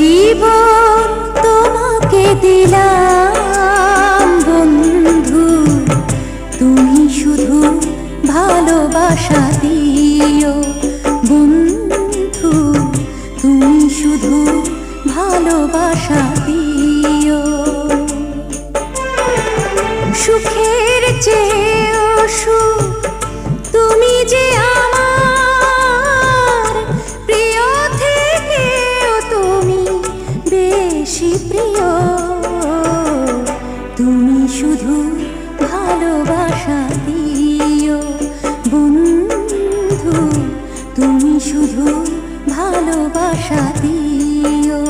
জীবন তোমাকে দিলাম বন্ধু, তুমি শুধু ভালোবাসা দিও বন্ধু, তুমি শুধু ভালোবাসা দিও। সুখের চেয়েও সুখ তুমি যে আমার প্রিয় থেকেও তুমি বেশি প্রিয়, তুমি শুধু ভালোবাসা দিও বন্ধু, তুমি শুধু ভালোবাসা দিও।